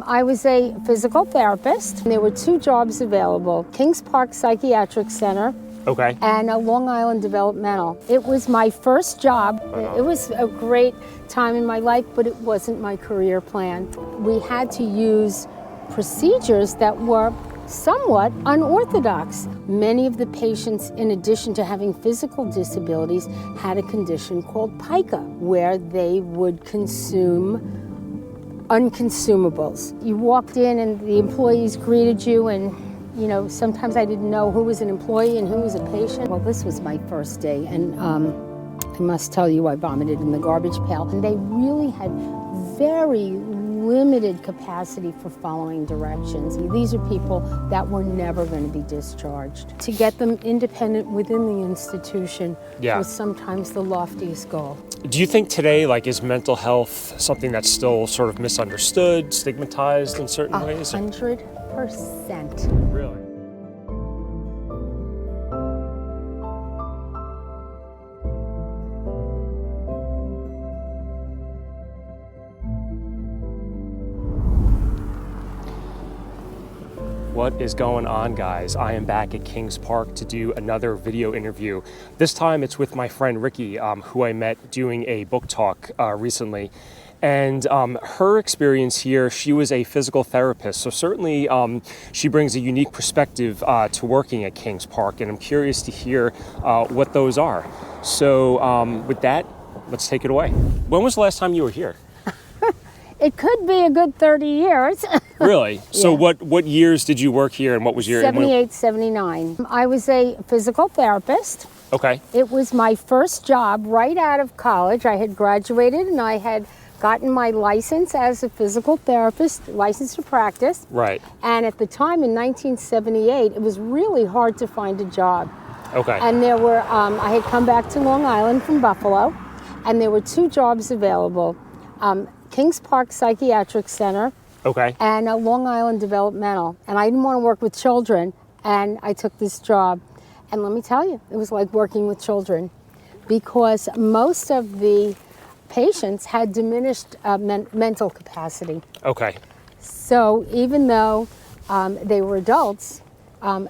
I was a physical therapist. There were 2 jobs available, Park Psychiatric Center and Long Island Developmental. It was my first job. It was a great time in my life, but it wasn't my career plan. We had to use procedures that were somewhat unorthodox. Many of the patients, in addition to having physical disabilities, had a condition called pica, where they would consume unconsumables. You walked in and the employees greeted you, and sometimes I didn't know who was an employee and who was a patient. Well, this was my first day, and I must tell you, I vomited in the garbage pail. And they really had very limited capacity for following directions. These are people that were never going to be discharged. To get them independent within the institution was sometimes the loftiest goal. Do you think today, is mental health something that's still sort of misunderstood, stigmatized in certain ways? 100%. Really? What is going on, guys? I am back at Kings Park to do another video interview. This time it's with my friend Ricki, who I met doing a book talk recently. And her experience here, she was a physical therapist. So certainly she brings a unique perspective to working at Kings Park. And I'm curious to hear what those are. So with that, let's take it away. When was the last time you were here? It could be a good 30 years. Really? So what years did you work here, and what was your... 78, 79. I was a physical therapist. Okay. It was my first job right out of college. I had graduated and I had gotten my license as a physical therapist, license to practice. Right. And at the time in 1978, it was really hard to find a job. Okay. And there were, I had come back to Long Island from Buffalo, and there were 2 jobs available. Park Psychiatric Center and Long Island Developmental. And I didn't want to work with children, and I took this job. And let me tell you, it was like working with children, because most of the patients had diminished mental capacity. Okay. So even though they were adults,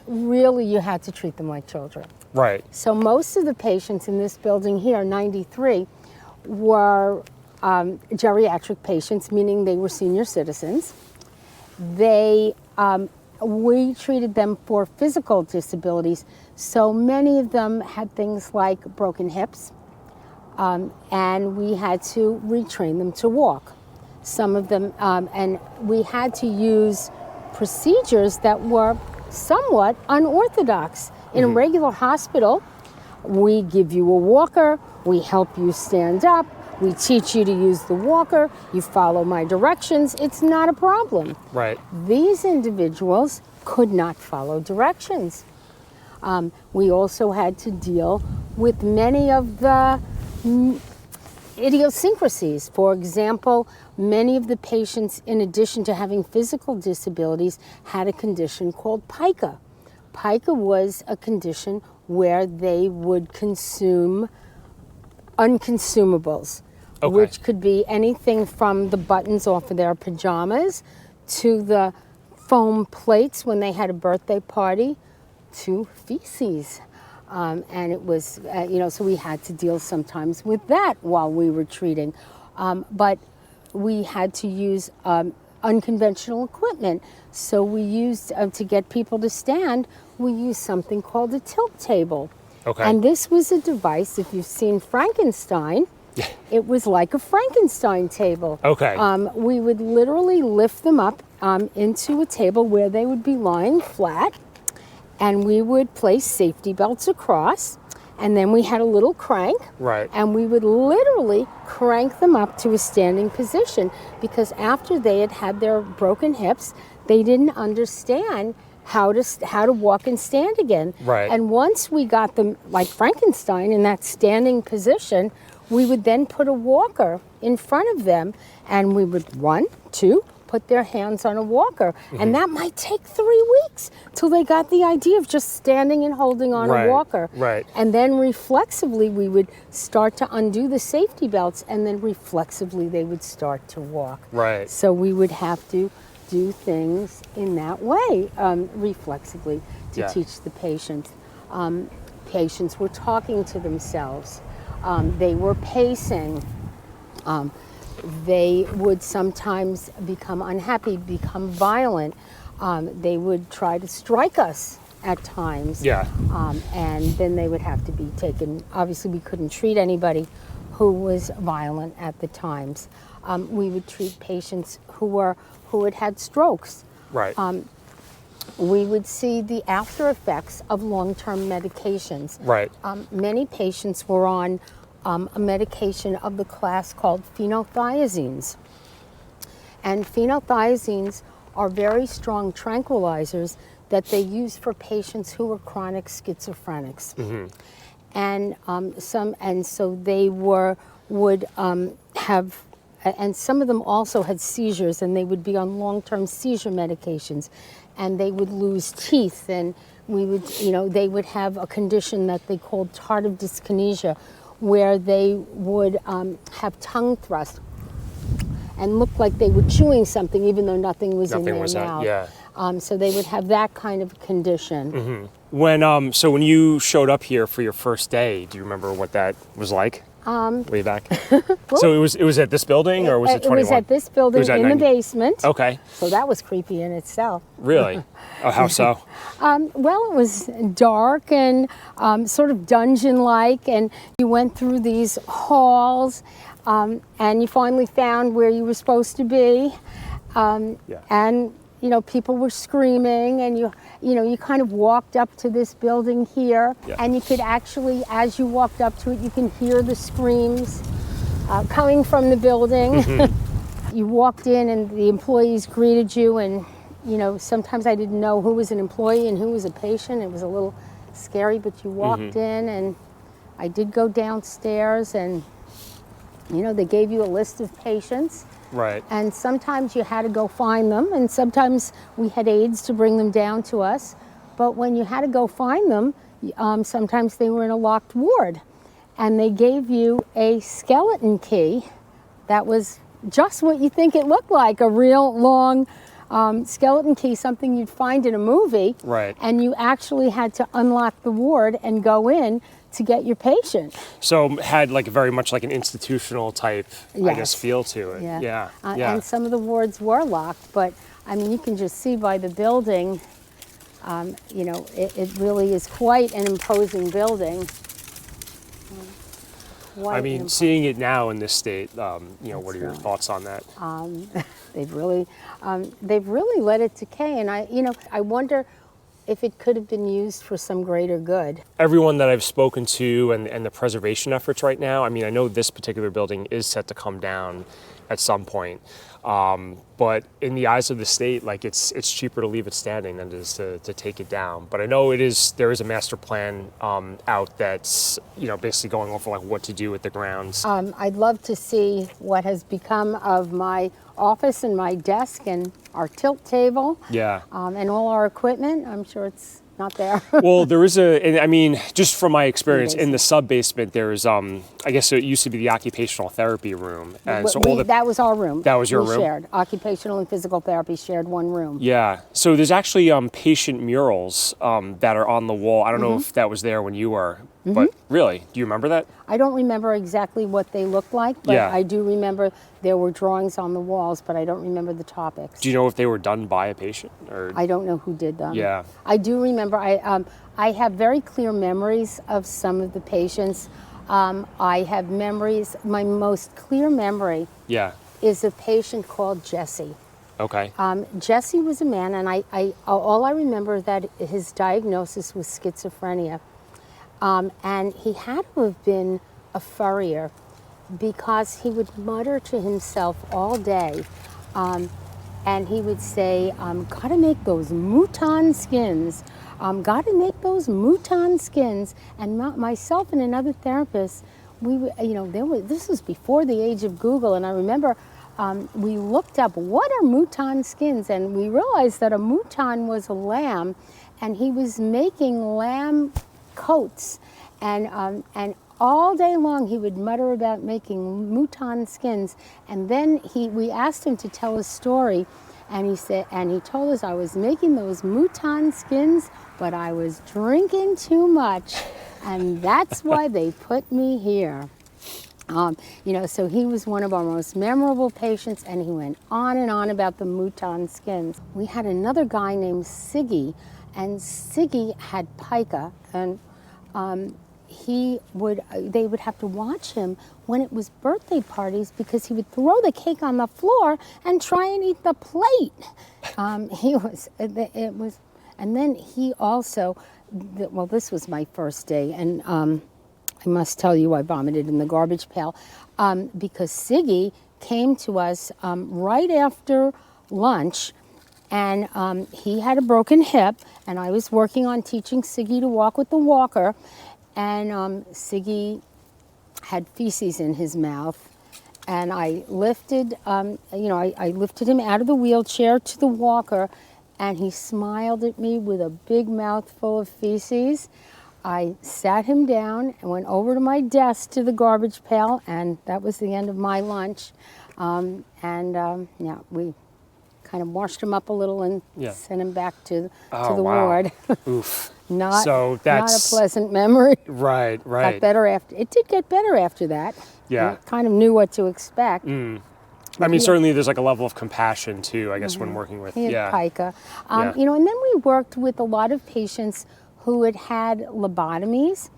really you had to treat them like children. Right. So most of the patients in this building here, 93, were geriatric patients, meaning they were senior citizens. We treated them for physical disabilities, so many of them had things like broken hips, and we had to retrain them to walk. Some of them, and we had to use procedures that were somewhat unorthodox. In a regular hospital, we give you a walker, we help you stand up, we teach you to use the walker, you follow my directions, it's not a problem. Right. These individuals could not follow directions. We also had to deal with many of the idiosyncrasies. For example, many of the patients, in addition to having physical disabilities, had a condition called pica. Pica was a condition where they would consume unconsumables, which could be anything from the buttons off of their pajamas to the foam plates when they had a birthday party to feces. And it was, so we had to deal sometimes with that while we were treating. But we had to use unconventional equipment. So we used, to get people to stand, we used something called a tilt table. Okay. And this was a device, if you've seen Frankenstein, it was like a Frankenstein table. Okay. We would literally lift them up into a table where they would be lying flat, and we would place safety belts across, and then we had a little crank. Right. And we would literally crank them up to a standing position, because after they had had their broken hips, they didn't understand how to walk and stand again. Right. And once we got them, like Frankenstein, in that standing position, we would then put a walker in front of them, and we would, 1, 2, put their hands on a walker. And that might take 3 weeks till they got the idea of just standing and holding on a walker. Right. And then reflexively, we would start to undo the safety belts, and then reflexively they would start to walk. Right. So we would have to do things in that way, reflexively, to Yeah. teach the patient. Patients were talking to themselves. They were pacing. They would sometimes become unhappy, become violent. They would try to strike us at times. Yeah. And then they would have to be taken. Obviously, we couldn't treat anybody who was violent at the times. We would treat patients who had had strokes. Right. We would see the after effects of long-term medications. Right. Many patients were on a medication of the class called phenothiazines. And phenothiazines are very strong tranquilizers that they use for patients who are chronic schizophrenics. And so they would have, and some of them also had seizures, and they would be on long-term seizure medications, and they would lose teeth, and they would have a condition that they called tardive dyskinesia, where they would have tongue thrust and look like they were chewing something even though nothing was in their mouth. Yeah. So they would have that kind of condition. So when you showed up here for your first day, do you remember what that was like? Way back. So it was at this building, or was it 21? It was at this building in the basement. Okay. So that was creepy in itself. Really? Oh, how so? Well, it was dark and sort of dungeon-like, and you went through these halls, and you finally found where you were supposed to be. And people were screaming, and you kind of walked up to this building here, and you could actually, as you walked up to it, you can hear the screams coming from the building. You walked in, and the employees greeted you, and sometimes I didn't know who was an employee and who was a patient. It was a little scary, but you walked in, and I did go downstairs, and they gave you a list of patients. Right. And sometimes you had to go find them, and sometimes we had aides to bring them down to us. But when you had to go find them, sometimes they were in a locked ward. And they gave you a skeleton key that was just what you think it looked like, a real long skeleton key, something you'd find in a movie. Right. And you actually had to unlock the ward and go in to get your patient. So had very much like an institutional type, I guess, feel to it. Yeah. Yeah. And some of the wards were locked, but I mean, you can just see by the building, it really is quite an imposing building. Seeing it now in this state, what are your thoughts on that? They've really let it decay, and I wonder if it could have been used for some greater good. Everyone that I've spoken to and the preservation efforts right now, I know this particular building is set to come down at some point. But in the eyes of the state, it's cheaper to leave it standing than it is to take it down. But I know there is a master plan out that's basically going over what to do with the grounds. I'd love to see what has become of my office and my desk and our tilt table. Yeah. And all our equipment. I'm sure it's not there. Well, there is just from my experience, in the sub-basement, there's, I guess it used to be the occupational therapy room. And that was our room. That was your room? Shared. Occupational and physical therapy shared one room. Yeah. So there's actually patient murals that are on the wall. I don't know if that was there when you were, but really, do you remember that? I don't remember exactly what they looked like, but I do remember there were drawings on the walls, but I don't remember the topics. Do you know if they were done by a patient? Or? I don't know who did them. Yeah. I do remember, I have very clear memories of some of the patients. I have memories, my most clear memory is a patient called Jesse. Okay. Jesse was a man, and all I remember that his diagnosis was schizophrenia. And he had to have been a furrier because he would mutter to himself all day. And he would say, gotta make those mouton skins. Gotta make those mouton skins. And myself and another therapist, this was before the age of Google. And I remember we looked up, what are mouton skins? And we realized that a mouton was a lamb, and he was making lamb coats, and all day long he would mutter about making mouton skins. And then we asked him to tell a story, And he said, and he told us I was making those mouton skins, but I was drinking too much, and that's why they put me here. You know, so he was one of our most memorable patients, and he went on and on about the mouton skins. We had another guy named Siggy, and Siggy had pica, and they would have to watch him when it was birthday parties because he would throw the cake on the floor and try and eat the plate. And then he also, well, this was my first day, and I must tell you I vomited in the garbage pail because Siggy came to us right after lunch, and he had a broken hip, and I was working on teaching Siggy to walk with the walker, and Siggy had feces in his mouth, and I lifted, I lifted him out of the wheelchair to the walker, and he smiled at me with a big mouthful of feces. I sat him down and went over to my desk to the garbage pail, and that was the end of my lunch. Yeah, we kind of washed him up a little and sent him back to the ward. Oof. Not a pleasant memory. Right. Got better after. It did get better after that. Yeah. I kind of knew what to expect. I mean, certainly there's like a level of compassion too, I guess, when working with, He had pica. You know, and then we worked with a lot of patients who had lobotomies,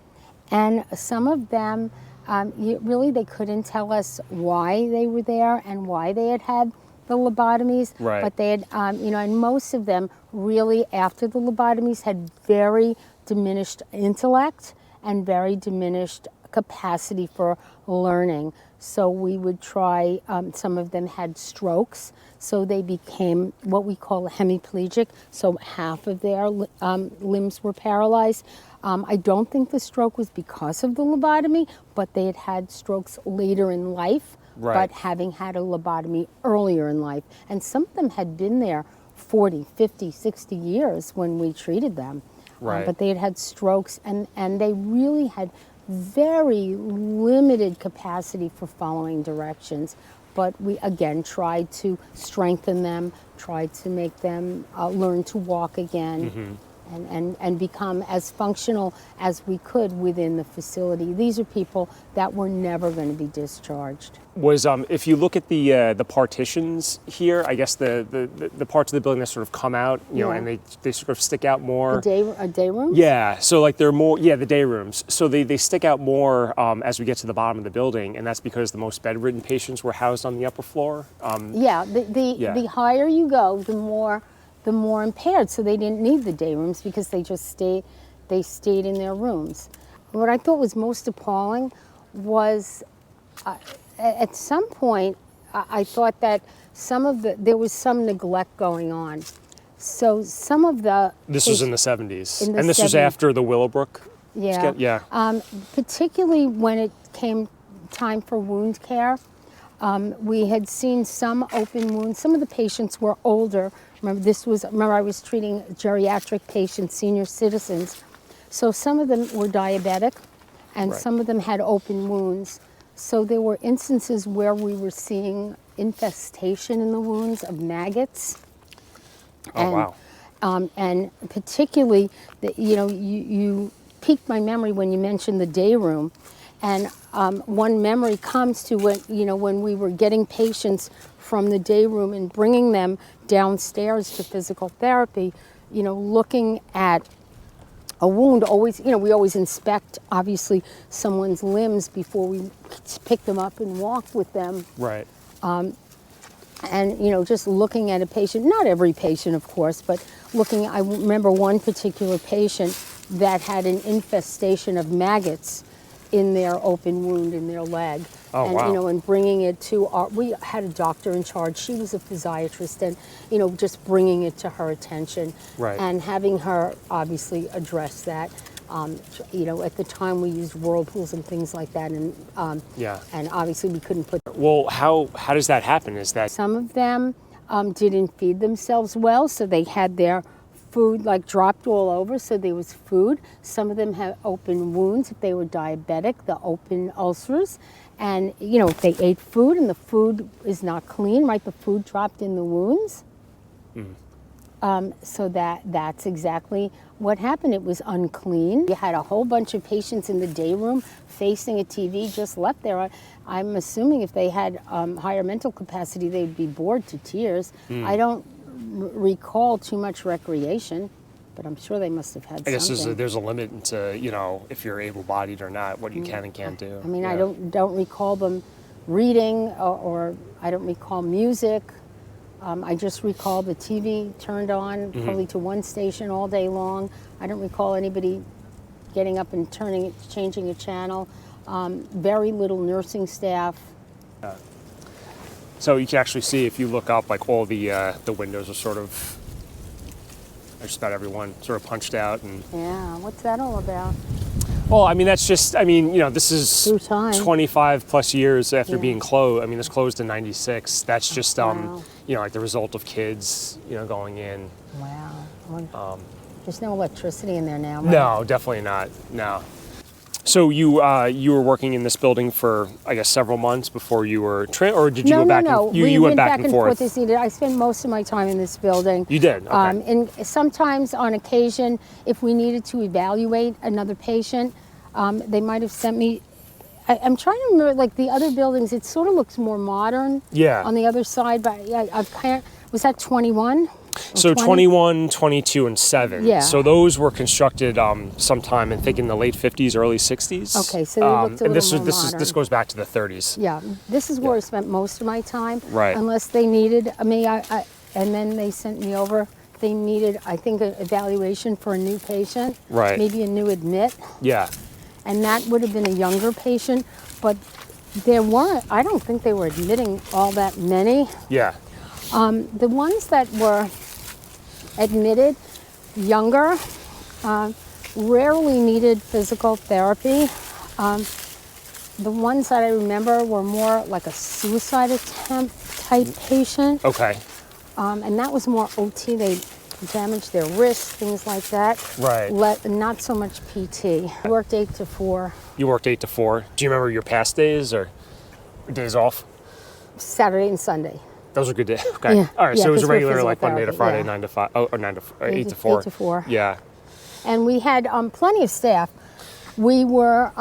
and some of them, really they couldn't tell us why they were there and why they had the lobotomies. Right. But they had, and most of them really after the lobotomies had very diminished intellect and very diminished capacity for learning. So we would try, some of them had strokes, so they became what we call hemiplegic, so half of their limbs were paralyzed. I don't think the stroke was because of the lobotomy, but they had strokes later in life, but having had a lobotomy earlier in life. And some of them had been there 40, 50, 60 years when we treated them. But they had strokes, and they really had very limited capacity for following directions. But we, again, tried to strengthen them, tried to make them learn to walk again, and become as functional as we could within the facility. These are people that were never going to be discharged. Was if you look at the partitions here, I guess the parts of the building that sort of come out, you know, and they sort of stick out more. Day rooms? Yeah, so like they're more, the day rooms. So they stick out more as we get to the bottom of the building, and that's because the most bedridden patients were housed on the upper floor. The higher you go, the more impaired. So they didn't need the day rooms because they stayed in their rooms. What I thought was most appalling was at some point I thought that there was some neglect going on. So some of the This was in the 70s, and this was after the Willowbrook. Particularly when it came time for wound care. We had seen some open wounds. Some of the patients were older. Remember I was treating geriatric patients, senior citizens. So some of them were diabetic, and some of them had open wounds. So there were instances where we were seeing infestation in the wounds of maggots. And particularly, you piqued my memory when you mentioned the day room. And one memory comes to when we were getting patients from the day room and bringing them downstairs to physical therapy, looking at a wound. Always, we always inspect, obviously, someone's limbs before we pick them up and walk with them. Right. And, just looking at a patient, not every patient, of course, but I remember one particular patient that had an infestation of maggots in their open wound in their leg. And bringing it to we had a doctor in charge. She was a physiatrist, and just bringing it to her attention, and having her obviously address that. At the time we used whirlpools and things like that, and obviously we couldn't put. Well, how does that happen? Is that some of them didn't feed themselves well, so they had their food like dropped all over, so there was food. Some of them had open wounds if they were diabetic, the open ulcers. And if they ate food and the food is not clean, the food dropped in the wounds. So that's exactly what happened. It was unclean. You had a whole bunch of patients in the day room facing a TV just left there. I'm assuming if they had higher mental capacity, they'd be bored to tears. I don't recall too much recreation, but I'm sure they must have had I guess something. there's a limit to, you know, if you're able-bodied or not, what you can and can't do. I mean, Yeah. I don't recall them reading or I don't recall music. I just recall the TV turned on probably to one station all day long. I don't recall anybody getting up and changing a channel. Very little nursing staff. So you can actually see, if you look up, like all the windows are sort of, just about everyone sort of punched out. And Yeah, what's that all about? well, I mean, that's just, I mean, you know, this is Through time. 25 plus years after Yeah. being closed. I mean, this closed in 96. That's just, Wow. you know, like the result of kids, you know, going in. Wow. There's no electricity in there now, right? No, definitely not. No. So you were working in this building for, I guess, several months before you were or did you No, go back? no. You went back and forth. As needed. I spent most of my time in this building. You did. Okay. And sometimes, on occasion, if we needed to evaluate another patient, they might have sent me. I'm trying to remember, like the other buildings. It sort of looks more modern. Yeah. On the other side, but yeah, was that 21? So 20? 21, 22, and 7. Yeah. So those were constructed sometime, I think, in the late 50s, early 60s. Okay, so they looked a and little more this goes back to the 30s. Yeah, this is where I spent most of my time. Right. Unless they needed me, and then they sent me over. They needed, I think, an evaluation for a new patient. Right. Maybe a new admit. Yeah. And that would have been a younger patient, but there weren't. I don't think they were admitting all that many. Yeah. The ones that were admitted younger rarely needed physical therapy. The ones that I remember were more like a suicide attempt type patient. Okay. And that was more OT. They damaged their wrists, things like that. Right. Not so much PT. I worked 8 to 4. You worked 8 to 4. Do you remember your past days or days off? Saturday and Sunday. Those were good days. Okay. Yeah. All right. Yeah, so it was 'cause we're regular, physical like Monday to therapy, Friday, yeah. 9 to 5, or 8 to 4. 8 to 4. Yeah. And we had plenty of staff. We were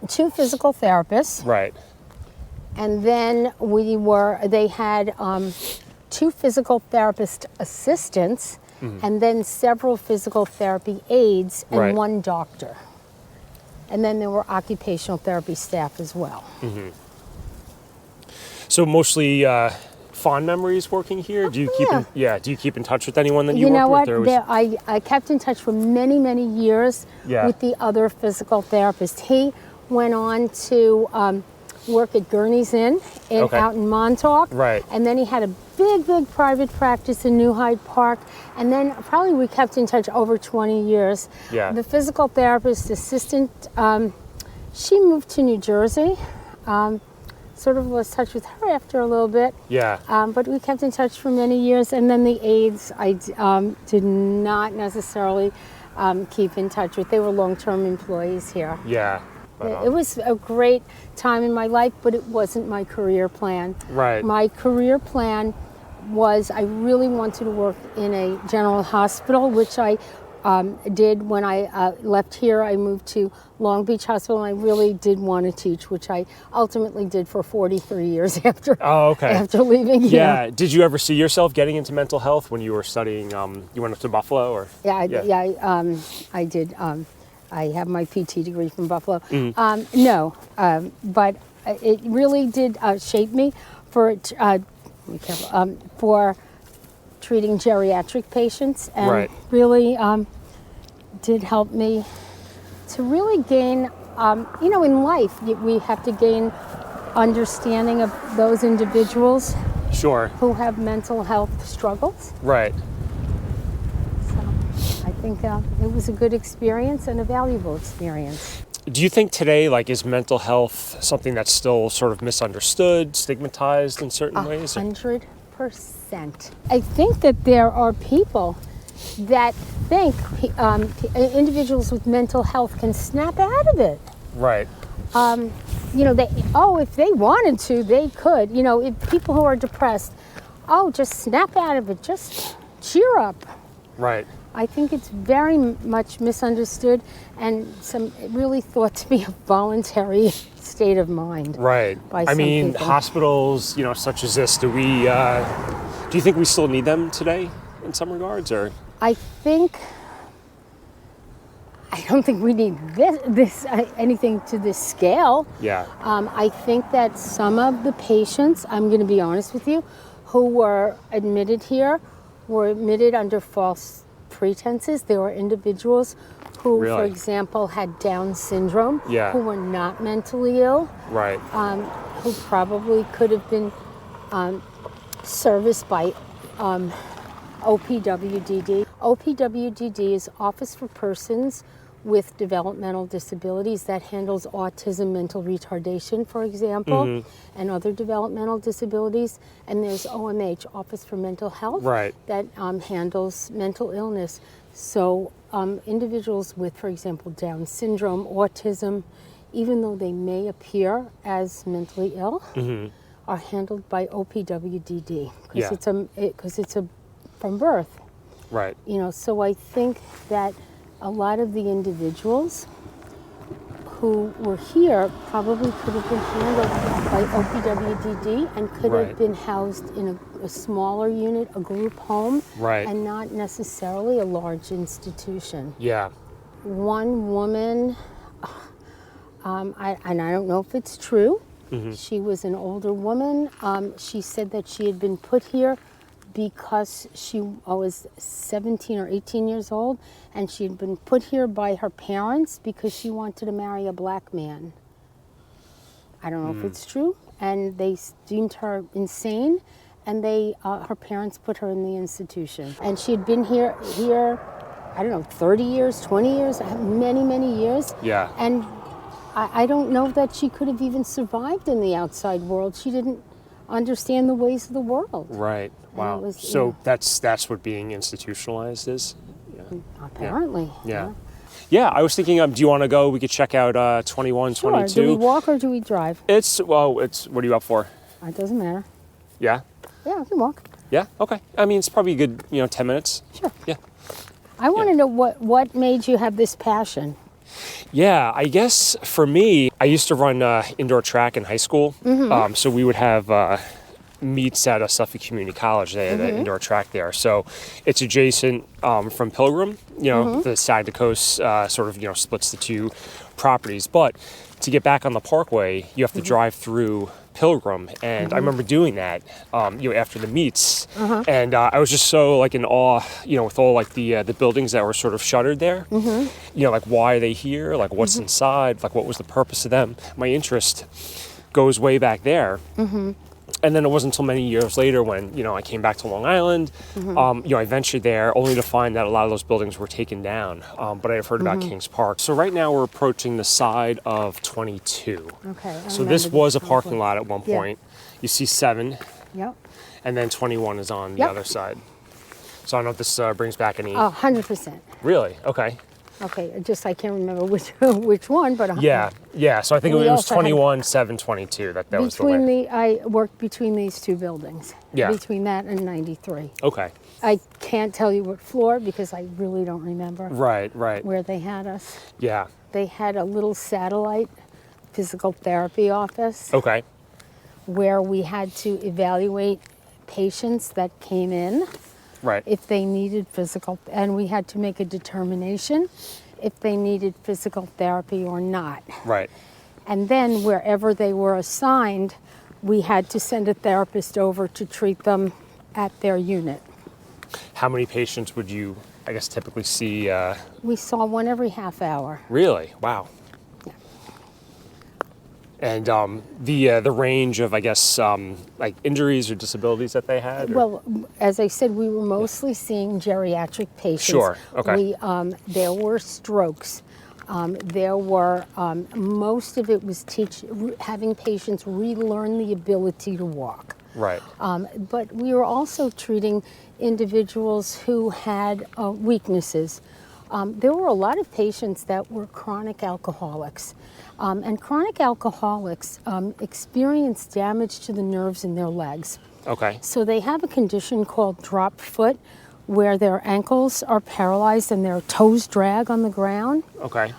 2 physical therapists, Right. and then they had 2 physical therapist assistants, and then several physical therapy aides, and Right. 1 doctor. And then there were occupational therapy staff as well. So mostly fond memories working here. Do you do you keep in touch with anyone that you You know worked what? with? Or was- I kept in touch for many, many years Yeah. with the other physical therapist. He went on to work at Gurney's Inn Okay. out in Montauk. Right. And then he had a big, big private practice in New Hyde Park. And then probably we kept in touch over 20 years. Yeah. The physical therapist assistant, she moved to New Jersey. Sort of lost touch with her after a little bit. Yeah. But we kept in touch for many years. And then the aides, I did not necessarily keep in touch with. They were long-term employees here. Yeah. But, It was a great time in my life, but it wasn't my career plan. Right. My career plan was I really wanted to work in a general hospital, which I did when I left here. I moved to Long Beach Hospital, and I really did want to teach, which I ultimately did for 43 years after, after leaving here. Yeah. Did you ever see yourself getting into mental health when you were studying? You went up to Buffalo, or? I did. I have my PT degree from Buffalo. But it really did shape me for treating geriatric patients, and Right. really did help me to really gain. In life, we have to gain understanding of those individuals Sure. who have mental health struggles. Right. So I think it was a good experience and a valuable experience. Do you think today, like, is mental health something that's still sort of misunderstood, stigmatized in certain ways? 100%. I think that there are people that think individuals with mental health can snap out of it. Right. If they wanted to, they could. If people who are depressed, oh, just snap out of it, just cheer up. Right. I think it's very much misunderstood and really thought to be a voluntary state of mind. Right. By I some mean, people. hospitals, such as this, do you think we still need them today in some regards, or? I don't think we need anything to this scale. Yeah. I think that some of the patients, I'm going to be honest with you, who were admitted here were admitted under false pretenses. There were individuals who, Really? for example, had Down syndrome, Yeah. who were not mentally ill, Right. who probably could have been serviced by OPWDD. OPWDD is Office for Persons with Developmental Disabilities that handles autism, mental retardation, for example, and other developmental disabilities. And there's OMH, Office for Mental Health, Right. that handles mental illness. So individuals with, for example, Down syndrome, autism, even though they may appear as mentally ill, are handled by OPWDD Yeah. because it's from birth. Right. So I think that a lot of the individuals who were here probably could have been handled by OPWDD and could Right. have been housed in a smaller unit, a group home, Right. and not necessarily a large institution. Yeah. One woman, and I don't know if it's true, she was an older woman. She said that she had been put here because she was 17 or 18 years old, and she had been put here by her parents because she wanted to marry a black man. I don't know if it's true, and they deemed her insane, and her parents put her in the institution. And she had been here, I don't know, 30 years, 20 years, many, many years. Yeah. And I don't know that she could have even survived in the outside world. She didn't understand the ways of the world. Right. Wow. was, So that's what being institutionalized is? Yeah. Apparently. Yeah. Yeah, I was thinking, do you want to go? We could check out 21, Sure. 22. Do we walk or do we drive? It's what are you up for? It doesn't matter. Yeah? Yeah, we can walk. Yeah? Okay. I mean, it's probably a good, 10 minutes. Sure. Yeah. I want to know what made you have this passion. Yeah, I guess for me, I used to run indoor track in high school. So we would have meets at Suffolk Community College. They had an indoor track there. So it's adjacent from Pilgrim. The side to coast sort of, splits the two properties. But to get back on the Parkway, you have to drive through Pilgrim, and I remember doing that, after the meets, and I was just so in awe, with all the buildings that were sort of shuttered there, why are they here, what's inside, what was the purpose of them. My interest goes way back there. And then it wasn't until many years later when, I came back to Long Island, I ventured there only to find that a lot of those buildings were taken down. But I have heard about Kings Park. So right now we're approaching the side of 22. Okay. So this was a parking lot at one point. You see 7, Yep. and then 21 is on the Yep. other side. So I don't know if this brings back any... 100%. Really? Okay. Okay, I can't remember which one, but Yeah. So I think We it was also had- 21, 7, 22. That was the way. I worked between these two buildings. Yeah. Between that and 93. Okay. I can't tell you what floor because I really don't remember Right. where they had us. Yeah. They had a little satellite physical therapy office Okay. where we had to evaluate patients that came in Right. if they needed and we had to make a determination if they needed physical therapy or not. Right. And then wherever they were assigned, we had to send a therapist over to treat them at their unit. How many patients would you, I guess, typically see? We saw one every half hour. Really? Wow. Yeah. And the range of, I guess, injuries or disabilities that they had? Or? Well, as I said, we were mostly seeing geriatric patients. Sure, okay. There were strokes. There were, most of it was having patients relearn the ability to walk. Right. But we were also treating individuals who had weaknesses. There were a lot of patients that were chronic alcoholics. And chronic alcoholics experience damage to the nerves in their legs. Okay. So they have a condition called drop foot, where their ankles are paralyzed and their toes drag on the ground. Okay.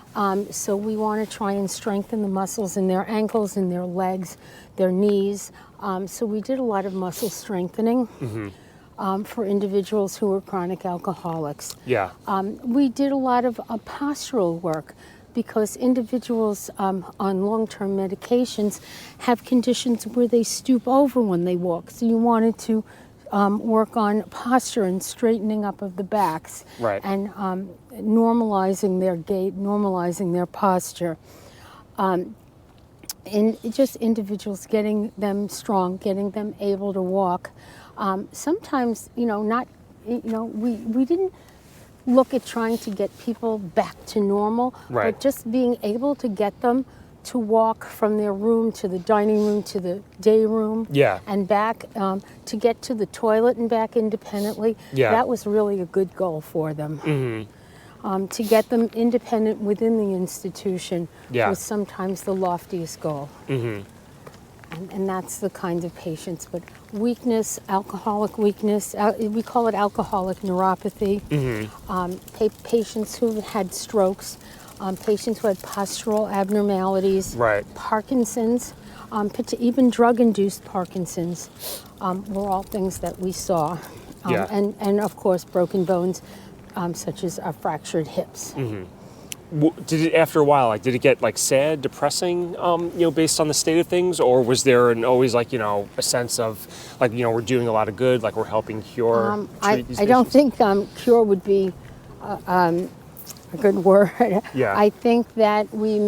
So we want to try and strengthen the muscles in their ankles and their legs, their knees. So we did a lot of muscle strengthening for individuals who were chronic alcoholics. Yeah. We did a lot of postural work because individuals on long-term medications have conditions where they stoop over when they walk. So you wanted to work on posture and straightening up of the backs, Right. and normalizing their gait, normalizing their posture. And just individuals, getting them strong, getting them able to walk. Sometimes, we didn't look at trying to get people back to normal, Right. but just being able to get them to walk from their room to the dining room to the day room, Yeah. and back, to get to the toilet and back independently. Yeah. That was really a good goal for them. Mm-hmm. To get them independent within the institution Yeah. was sometimes the loftiest goal. Mm-hmm. And that's the kind of patients. But weakness, alcoholic weakness, we call it alcoholic neuropathy. Patients who had strokes, patients who had postural abnormalities, Right. Parkinson's, even drug-induced Parkinson's were all things that we saw. Yeah. And of course, broken bones, such as fractured hips. Did it, after a while, did it get sad, depressing, based on the state of things, or was there always a sense of we're doing a lot of good, we're helping cure? Treat these I don't patients? think cure would be a good word. Yeah. I think that we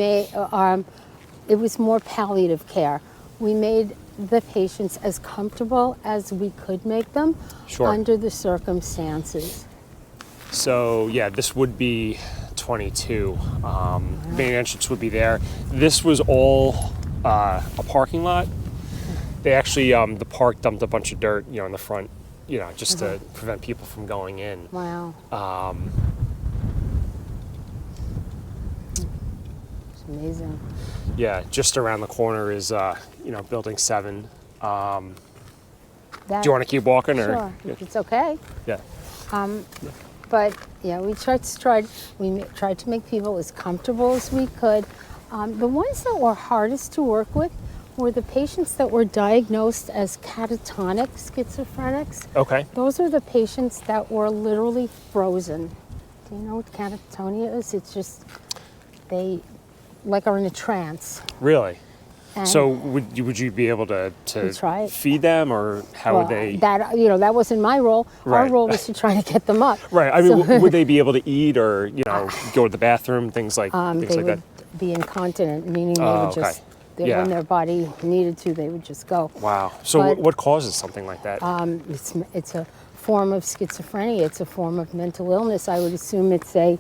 it was more palliative care. We made the patients as comfortable as we could make them Sure. under the circumstances. So yeah, this would be 22. Main entrance would be there. This was all a parking lot. They actually, the park dumped a bunch of dirt, in the front, just to prevent people from going in. Wow. It's amazing. Yeah, just around the corner is, building 7. Do you want to keep walking, or? Sure, it's okay. Yeah. But yeah, we tried to make people as comfortable as we could. The ones that were hardest to work with were the patients that were diagnosed as catatonic schizophrenics. Okay. Those are the patients that were literally frozen. Do you know what catatonia is? It's just they are in a trance. Really? And So would you be able to try it. feed them, or how would they? That wasn't my role. Our Right. role was to try to get them up. Right. I mean, would they be able to eat, or go to the bathroom, things like They that? would be incontinent, meaning they Oh, would just, okay. Yeah. when their body needed to, they would just go. Wow. So But- what causes something like that? It's a form of schizophrenia. It's a form of mental illness. I would assume it's a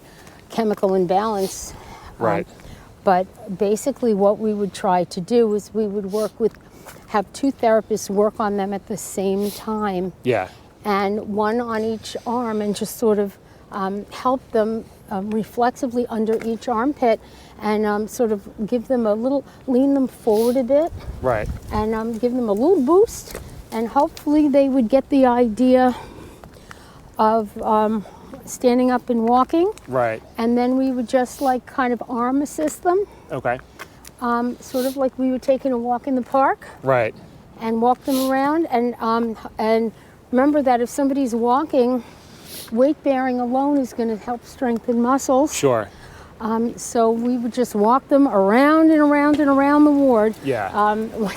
chemical imbalance. Right. But basically what we would try to do is we would have 2 therapists work on them at the same time, Yeah. and one on each arm, and just sort of help them reflexively under each armpit, and sort of give them lean them forward a bit, Right. and give them a little boost, and hopefully they would get the idea of standing up and walking, Right. and then we would just kind of arm assist them, Okay. sort of like we were taking a walk in the park, Right. and walk them around, and remember that if somebody's walking, weight bearing alone is going to help strengthen muscles. Sure. So we would just walk them around and around and around the ward, Yeah.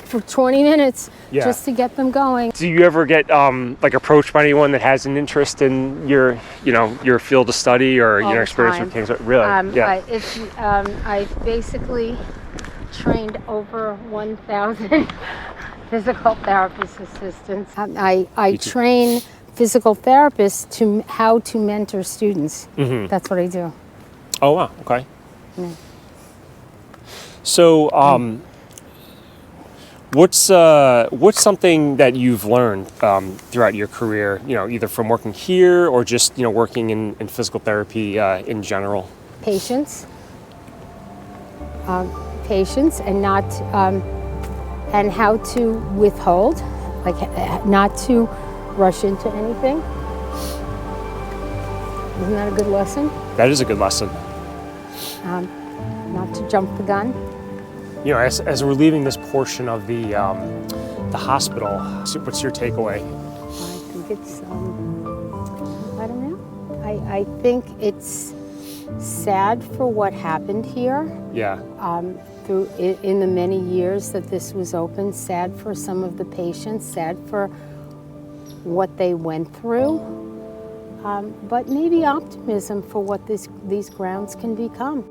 for 20 minutes, Yeah. just to get them going. Do you ever get approached by anyone that has an interest in your field of study, or All the experience time. with cancer? Really? Yeah. I basically trained over 1,000 physical therapist assistants. I train physical therapists to how to mentor students. That's what I do. Oh wow. Okay. Yeah. So, what's something that you've learned throughout your career? Either from working here or just working in physical therapy in general. Patience, and not, and how to withhold like not to rush into anything. Isn't that a good lesson? That is a good lesson. Not to jump the gun. You know, as we're leaving this portion of the hospital, what's your takeaway? I think it's, I don't know. I think it's sad for what happened here. Yeah. In the many years that this was open, sad for some of the patients, sad for what they went through, but maybe optimism for what these grounds can become.